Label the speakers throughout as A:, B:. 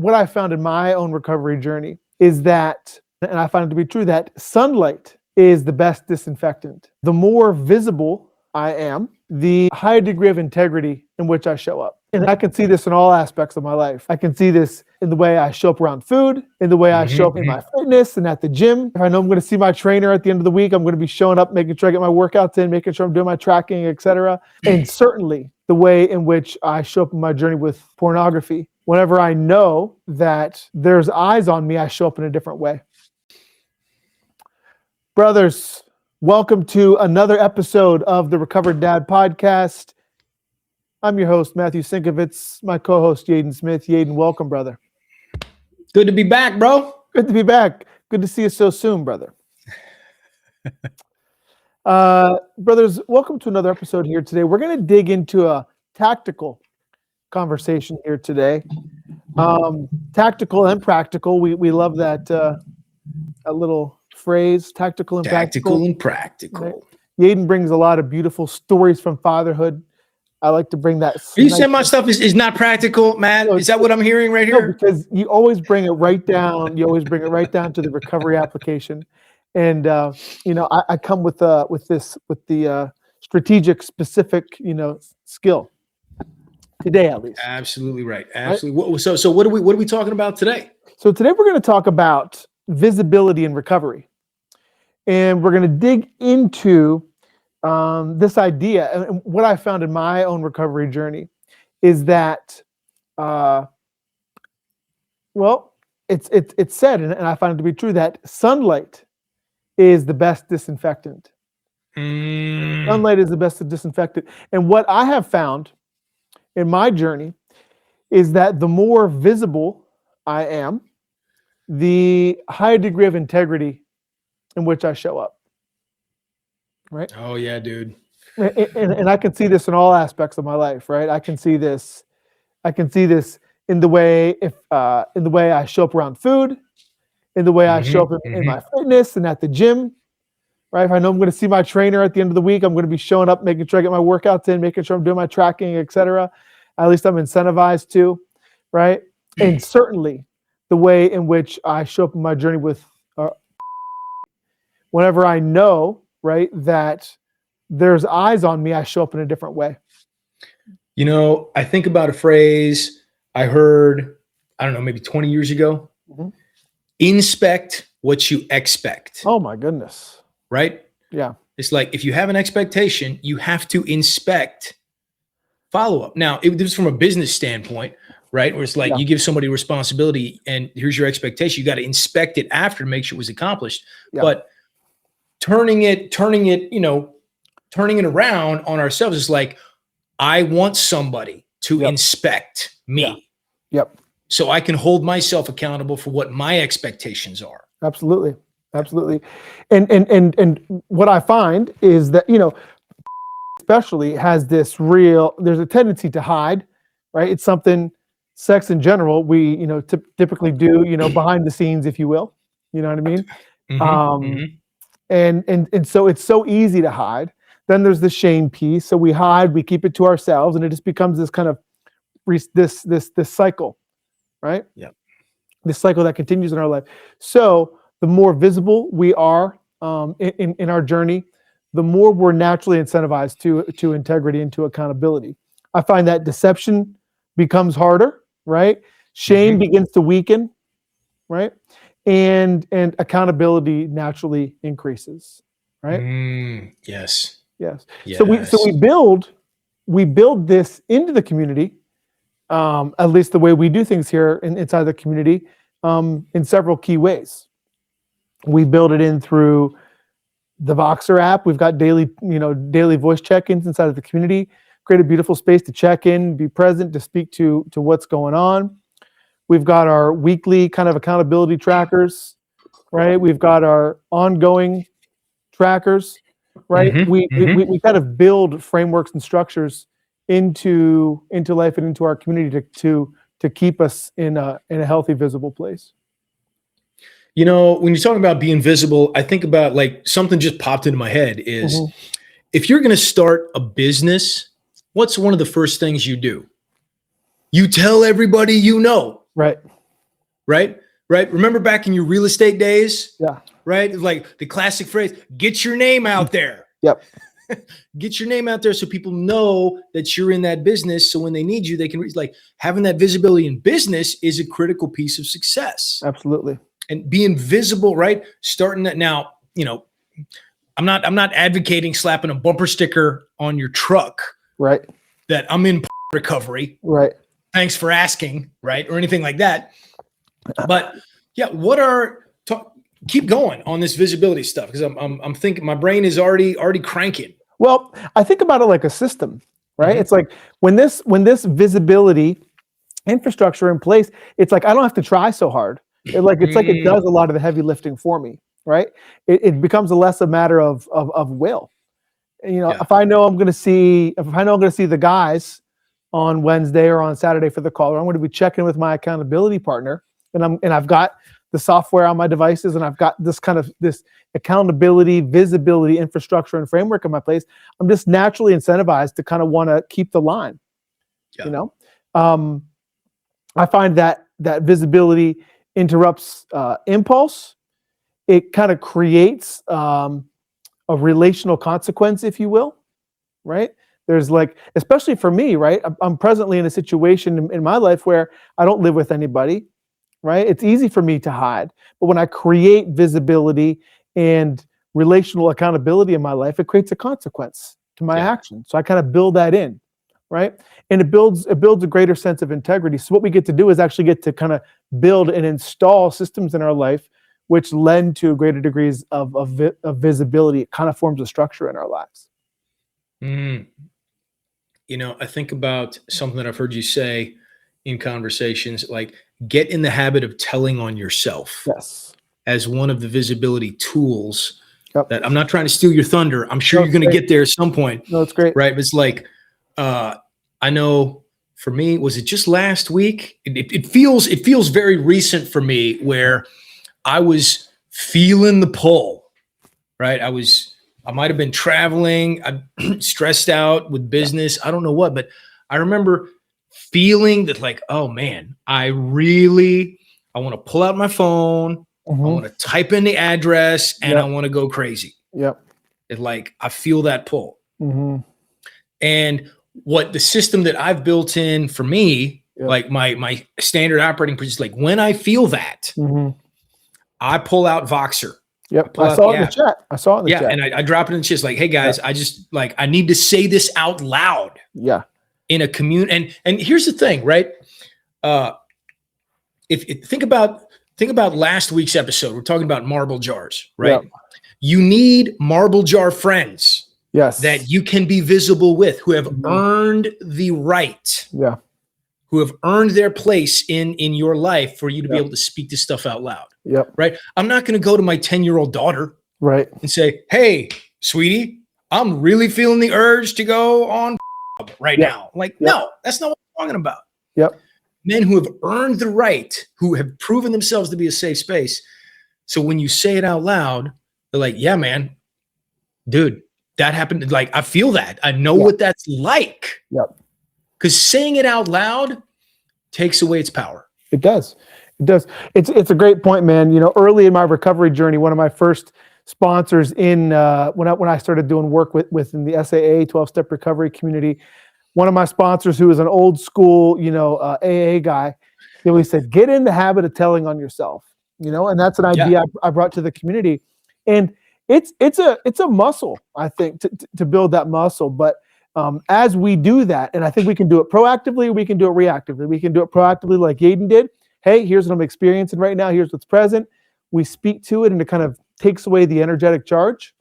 A: what I found in my own recovery journey is that, and I find it to be true, that sunlight is the best disinfectant. The more visible I am, the higher degree of integrity in which I show up. And I can see this in all aspects of my life. I can see this in the way I show up around food, in the way I show up in my fitness and at the gym. If I know I'm going to see my trainer at the end of the week, I'm going to be showing up, making sure I get my workouts in, making sure I'm doing my tracking, etc. And certainly the way in which I show up in my journey with pornography. Whenever I know that there's eyes on me, I show up in a different way. Brothers, welcome to another episode of the Recovered Dad Podcast. I'm your host, Matthew Sinkovitz, my co-host, Yaden Smith. Yaden, welcome, brother.
B: Good to be back, bro.
A: Good to be back. Good to see you so soon, brother. Brothers, welcome to another episode here today. We're going to dig into a tactical conversation here today. Tactical and practical. We love that a little phrase, tactical and practical.
B: Tactical and practical.
A: Right? Yaden brings a lot of beautiful stories from fatherhood. I like to bring that.
B: You said my stuff is not practical, man. Is that what I'm hearing right here?
A: No, because you always bring it right down. You always bring it right down to the recovery application. And I come with the strategic, specific, skill today, at least.
B: Absolutely right. Absolutely. Right? So what are we talking about today?
A: So today we're going to talk about visibility and recovery, and we're going to dig into this idea. And what I found in my own recovery journey is that, it's said, and I find it to be true, that sunlight is the best disinfectant. Sunlight is the best disinfectant. And what I have found in my journey is that the more visible I am, the higher degree of integrity in which I show up. Right?
B: Oh yeah, dude.
A: And I can see this in all aspects of my life, right? I can see this in the way I show up around food, in the way I show up in my fitness and at the gym, right? If I know I'm going to see my trainer at the end of the week, I'm going to be showing up, making sure I get my workouts in, making sure I'm doing my tracking, etc. At least I'm incentivized to, right? And certainly the way in which I show up in my journey with, whenever I know, right, that there's eyes on me, I show up in a different way.
B: I think about a phrase I heard, I don't know, maybe 20 years ago. Inspect what you expect.
A: Oh my goodness.
B: Right?
A: Yeah.
B: It's like, if you have an expectation, you have to inspect follow-up. Now, this is from a business standpoint, right? Where it's like, you give somebody responsibility and here's your expectation. You got to inspect it after to make sure it was accomplished. Yeah. But turning it around on ourselves is like, I want somebody to inspect me.
A: Yep.
B: So I can hold myself accountable for what my expectations are.
A: Absolutely. Absolutely. And what I find is that, especially has there's a tendency to hide, right? It's something sex in general, we, typically do, behind the scenes, if you will, you know what I mean? And so it's so easy to hide. Then there's the shame piece. So we hide, we keep it to ourselves, and it just becomes this kind of this cycle, right?
B: Yeah.
A: This cycle that continues in our life. So the more visible we are in our journey, the more we're naturally incentivized to integrity and to accountability. I find that deception becomes harder, right? Shame begins to weaken, right? And accountability naturally increases, right?
B: Yes.
A: So we build this into the community, at least the way we do things here inside the community, in several key ways. We build it in through the Voxer app. We've got daily voice check-ins inside of the community. Create a beautiful space to check in, be present, to speak to what's going on. We've got our weekly kind of accountability trackers, right? We've got our ongoing trackers, right? We kind of build frameworks and structures into life and into our community to keep us in a healthy, visible place.
B: When you're talking about being visible, I think about, like, something just popped into my head is, if you're going to start a business, what's one of the first things you do? You tell everybody you know.
A: Right.
B: right? Right. Remember back in your real estate days?
A: Yeah.
B: Right. Like the classic phrase, get your name out there.
A: Yep.
B: Get your name out there so people know that you're in that business. So when they need you, they can like having that visibility in business is a critical piece of success.
A: Absolutely.
B: And being visible, right? Starting that now, I'm not advocating slapping a bumper sticker on your truck.
A: Right.
B: That I'm in recovery.
A: Right.
B: Thanks for asking, right? Or anything like that. But yeah, keep going on this visibility stuff because I'm thinking my brain is already cranking.
A: Well, I think about it like a system, right? Mm-hmm. It's like when this visibility infrastructure in place, it's like I don't have to try so hard. It's like it does a lot of the heavy lifting for me, right? It becomes less a matter of will. If I know I'm going to see the guys on Wednesday or on Saturday for the call, or I'm going to be checking with my accountability partner, and I've got the software on my devices, and I've got this accountability, visibility infrastructure and framework in my place. I'm just naturally incentivized to kind of want to keep the line. Yeah. I find that visibility interrupts impulse. It kind of creates a relational consequence, if you will, right? There's especially for me, right? I'm presently in a situation in my life where I don't live with anybody, right? It's easy for me to hide. But when I create visibility and relational accountability in my life, it creates a consequence to my action. So I kind of build that in, right? And it builds a greater sense of integrity. So what we get to do is actually get to kind of build and install systems in our life which lend to greater degrees of visibility. It kind of forms a structure in our lives.
B: I think about something that I've heard you say in conversations, like get in the habit of telling on yourself.
A: Yes.
B: As one of the visibility tools. Yep. That I'm not trying to steal your thunder. I'm sure you're going to get there at some point.
A: No, it's great.
B: Right. But it's like, I know for me, was it just last week? It feels very recent for me where I was feeling the pull, right? I might've been traveling, I'm stressed out with business. I don't know what, but I remember feeling that like, oh man, I want to pull out my phone. Mm-hmm. I want to type in the address and I want to go crazy.
A: Yep.
B: It's like, I feel that pull.
A: Mm-hmm.
B: And what the system that I've built in for me, like my standard operating procedure, like when I feel that, I pull out Voxer.
A: Yep. I saw it in the chat.
B: Yeah. And I drop it in the chat. Like, hey guys, I just I need to say this out loud.
A: Yeah.
B: In a community. And here's the thing, right? If think about last week's episode, we're talking about marble jars, right? Yep. You need marble jar friends.
A: Yes.
B: That you can be visible with, who have earned the right.
A: Yeah.
B: Who have earned their place in your life for you to be able to speak this stuff out loud.
A: Yep.
B: Right. I'm not going to go to my 10-year-old daughter.
A: Right.
B: And say, hey, sweetie, I'm really feeling the urge to go on right now. Like, no, that's not what I'm talking about.
A: Yep.
B: Men who have earned the right, who have proven themselves to be a safe space. So when you say it out loud, they're like, yeah, man, dude, that happened. Like, I feel that. I know what that's like.
A: Yep.
B: Because saying it out loud takes away its power.
A: It does. It does. It's a great point, man. Early in my recovery journey, one of my first sponsors in when I started doing work within the SAA 12-step recovery community, one of my sponsors who was an old school, AA guy, he always said, get in the habit of telling on yourself, and that's an idea I brought to the community. And it's a muscle, I think, to build that muscle. But as we do that, and I think we can do it proactively, we can do it reactively. We can do it proactively like Yaden did. Hey, here's what I'm experiencing right now. Here's what's present. We speak to it and it kind of takes away the energetic charge.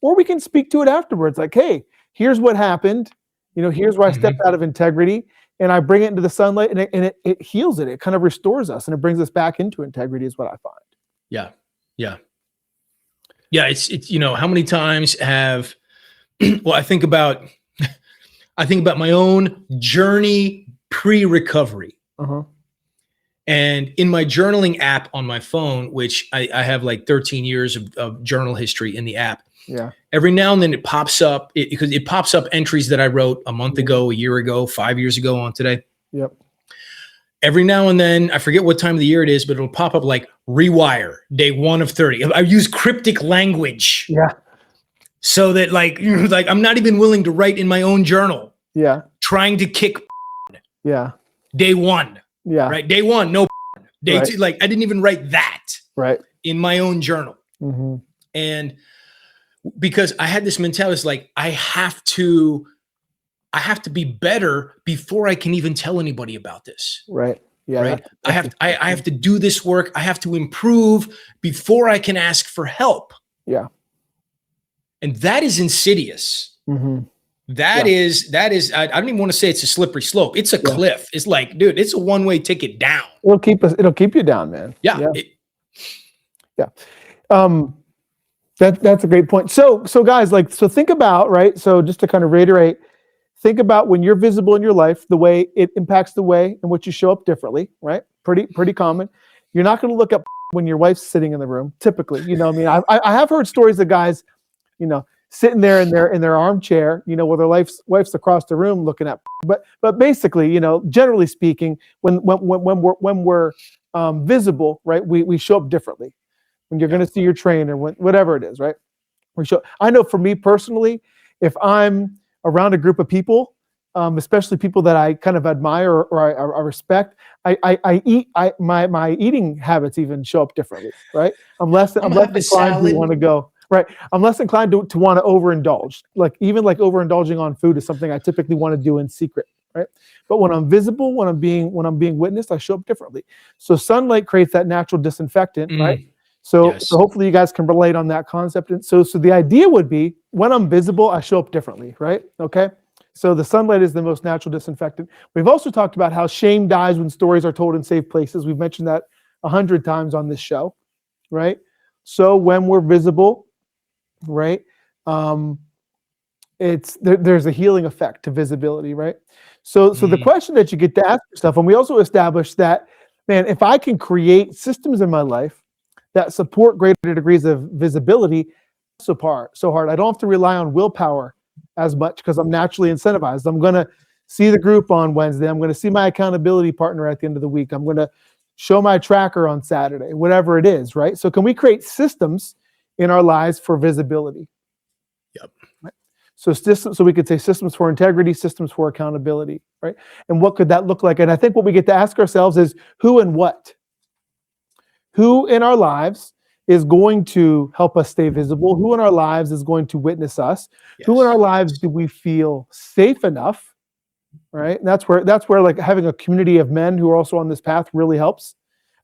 A: Or we can speak to it afterwards. Like, hey, here's what happened. Here's where I stepped out of integrity, and I bring it into the sunlight, and it heals it. It kind of restores us, and it brings us back into integrity is what I find.
B: Yeah. Yeah. Yeah. It's how many times have, well, I think about my own journey pre-recovery. And in my journaling app on my phone, which I have like 13 years of journal history in the app.
A: Yeah.
B: Every now and then it pops up because it pops up entries that I wrote a month ago, a year ago, 5 years ago on today.
A: Yep.
B: every now and then, I forget what time of the year it is, but it'll pop up like rewire day 1 of 30. I use cryptic language.
A: Yeah.
B: So that like I'm not even willing to write in my own journal.
A: Yeah.
B: Trying to kick.
A: Yeah.
B: Day 1.
A: Yeah.
B: Right. Day 1. No. Day
A: right.
B: 2. Like I didn't even write that.
A: Right.
B: In my own journal.
A: Mm-hmm.
B: And because I had this mentality, it's like I have to be better before I can even tell anybody about this.
A: Right. Yeah.
B: Right. I have to do this work. I have to improve before I can ask for help.
A: Yeah.
B: And that is insidious.
A: Mm-hmm.
B: That is, I don't even want to say it's a slippery slope. It's a cliff. It's like, dude, it's a one-way ticket down.
A: It'll keep you down, man.
B: Yeah.
A: That's a great point. So guys, so think about, right? So just to kind of reiterate, think about when you're visible in your life, the way it impacts the way in which you show up differently, right? Pretty common. You're not going to look up when your wife's sitting in the room, typically. You know, I mean, I have heard stories of guys, you know, sitting there in their armchair, you know, where their wife's across the room looking at. But basically, you know, generally speaking, when we're visible, right, we show up differently. When you're going to see your trainer, whatever it is, right? I know for me personally, if I'm around a group of people, especially people that I kind of admire or I respect, my eating habits even show up differently, right? I'm less inclined to want to go. Right. I'm less inclined to want to overindulge. Like overindulging on food is something I typically want to do in secret. Right. But when I'm visible, when I'm being witnessed, I show up differently. So sunlight creates that natural disinfectant. Right. So hopefully you guys can relate on that concept. And so the idea would be when I'm visible, I show up differently. Right. Okay. So the sunlight is the most natural disinfectant. We've also talked about how shame dies when stories are told in safe places. We've mentioned that 100 times on this show. Right. So when we're visible, right, there's a healing effect to visibility, right? So the question that you get to ask yourself, and we also established that, man, if I can create systems in my life that support greater degrees of visibility, so hard. I don't have to rely on willpower as much because I'm naturally incentivized. I'm going to see the group on Wednesday. I'm going to see my accountability partner at the end of the week. I'm going to show my tracker on Saturday, whatever it is, right? So can we create systems in our lives for visibility?
B: Yep.
A: Right? So we could say systems for integrity, systems for accountability, right? And what could that look like? And I think what we get to ask ourselves is who and what? Who in our lives is going to help us stay visible? Who in our lives is going to witness us? Yes. Who in our lives do we feel safe enough? Right? And that's where like having a community of men who are also on this path really helps.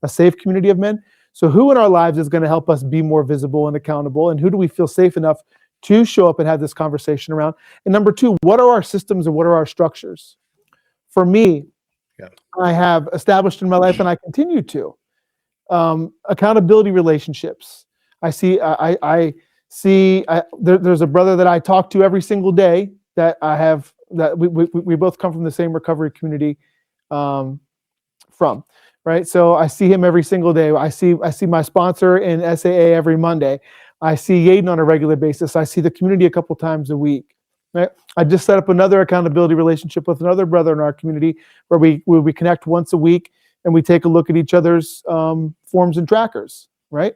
A: A safe community of men. So who in our lives is going to help us be more visible and accountable? And who do we feel safe enough to show up and have this conversation around? And number 2, what are our systems and what are our structures? For me, I have established in my life, and I continue to, accountability relationships. There's a brother that I talk to every single day that I have, that we both come from the same recovery community from. Right. So I see him every single day. I see my sponsor in SAA every Monday. I see Yaden on a regular basis. I see the community a couple times a week. Right. I just set up another accountability relationship with another brother in our community where we connect once a week and we take a look at each other's forms and trackers. Right.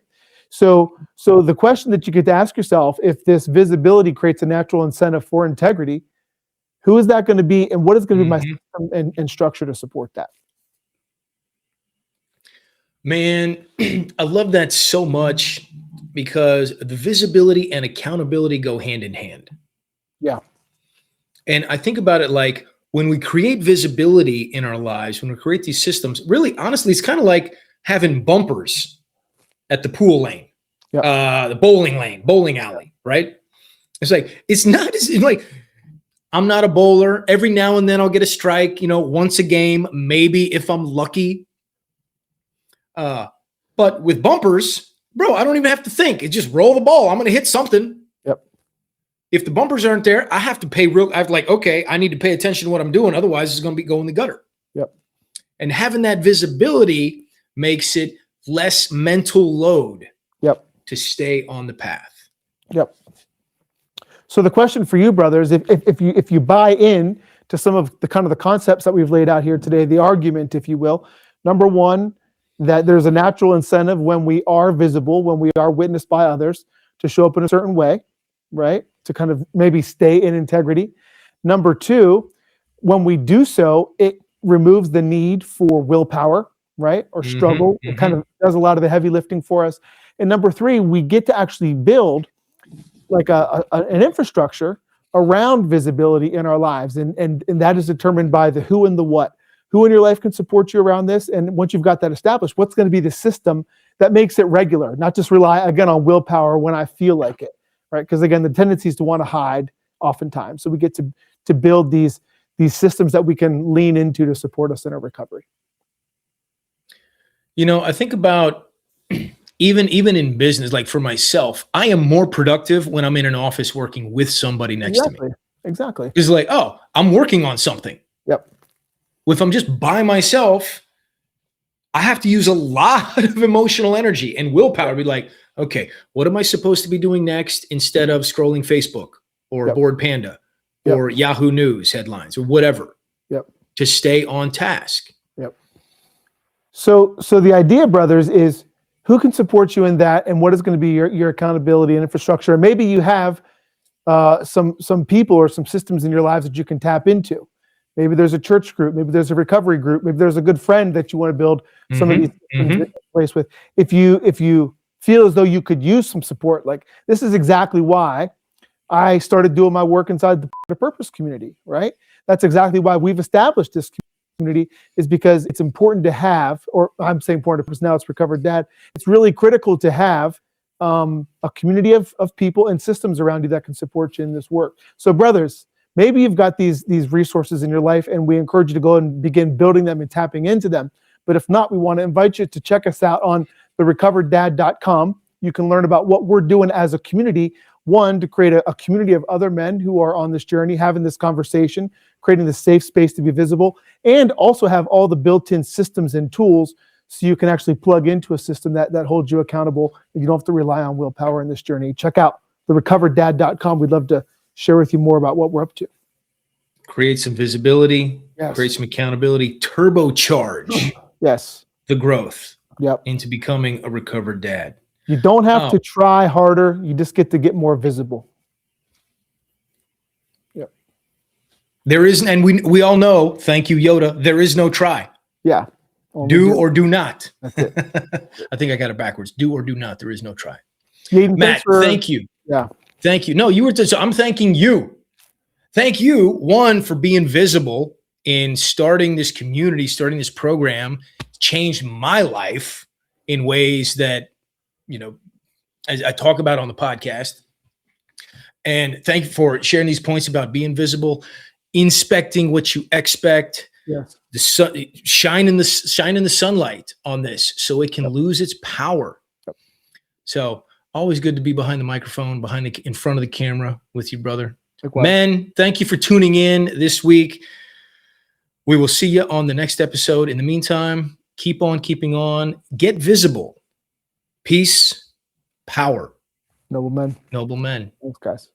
A: So the question that you get to ask yourself, if this visibility creates a natural incentive for integrity, who is that going to be, and what is going to be my system and structure to support that?
B: Man, I love that so much because the visibility and accountability go hand in hand.
A: Yeah.
B: And I think about it like when we create visibility in our lives, when we create these systems, really, honestly, it's kind of like having bumpers at the pool lane, the bowling lane, bowling alley, right? It's like, it's like, I'm not a bowler. Every now and then I'll get a strike, once a game, maybe if I'm lucky. But with bumpers, bro, I don't even have to think. It's just roll the ball. I'm going to hit something.
A: Yep.
B: If the bumpers aren't there, I have to okay, I need to pay attention to what I'm doing. Otherwise, it's going to go in the gutter.
A: Yep.
B: And having that visibility makes it less mental load.
A: Yep.
B: To stay on the path.
A: Yep. So the question for you, brothers, if you buy in to some of the kind of the concepts that we've laid out here today, the argument, if you will. Number one, that there's a natural incentive when we are visible, when we are witnessed by others, to show up in a certain way, right? To kind of maybe stay in integrity. Number two, when we do so, it removes the need for willpower, right? Or struggle. It kind of does a lot of the heavy lifting for us. And number three, we get to actually build like an infrastructure around visibility in our lives. And that is determined by the who and the what. Who in your life can support you around this? And once you've got that established, what's going to be the system that makes it regular, not just rely, again, on willpower when I feel like it, right? Because again, the tendency is to want to hide oftentimes. So we get to build these systems that we can lean into to support us in our recovery.
B: You know, I think about even in business, like for myself, I am more productive when I'm in an office working with somebody next to me.
A: Exactly.
B: It's like, oh, I'm working on something.
A: Yep.
B: If I'm just by myself, I have to use a lot of emotional energy and willpower to be like, okay, what am I supposed to be doing next instead of scrolling Facebook or Board Panda or Yahoo News headlines or whatever to stay on task? Yep.
A: So the idea, brothers, is who can support you in that, and what is going to be your accountability and infrastructure? And maybe you have some people or some systems in your lives that you can tap into. Maybe there's a church group, maybe there's a recovery group, maybe there's a good friend that you want to build some of these things in place with. If you feel as though you could use some support, like this is exactly why I started doing my work inside the Purpose community, right? That's exactly why we've established this community, is because it's important to have, or I'm saying important because now it's Recovered Dad. It's really critical to have a community of people and systems around you that can support you in this work. So brothers, maybe you've got these resources in your life, and we encourage you to go and begin building them and tapping into them. But if not, we want to invite you to check us out on therecovereddad.com. You can learn about what we're doing as a community. One, to create a community of other men who are on this journey, having this conversation, creating the safe space to be visible, and also have all the built-in systems and tools so you can actually plug into a system that holds you accountable, and you don't have to rely on willpower in this journey. Check out therecovereddad.com. We'd love to share with you more about what we're up to.
B: Create some visibility, create some accountability, turbocharge the growth into becoming a recovered dad.
A: You don't have to try harder. You just get to get more visible. Yep.
B: There isn't, and we all know, thank you, Yoda, there is no try.
A: Yeah.
B: Do or do not.
A: That's it.
B: I think I got it backwards. Do or do not. There is no try.
A: Yaden,
B: Matt, thank you.
A: Yeah.
B: Thank you. No, you were. So I'm thanking you. Thank you, one, for being visible in starting this community, starting this program. Changed my life in ways that, you know, as I talk about on the podcast. And thank you for sharing these points about being visible, inspecting what you expect.
A: Yes.
B: The sun, shine in the sunlight on this so it can lose its power.
A: Yep.
B: So always good to be behind the microphone, in front of the camera with you, brother.
A: Likewise.
B: Men, thank you for tuning in this week. We will see you on the next episode. In the meantime, keep on keeping on. Get visible. Peace, power.
A: Noble men.
B: Noble men.
A: Thanks, guys.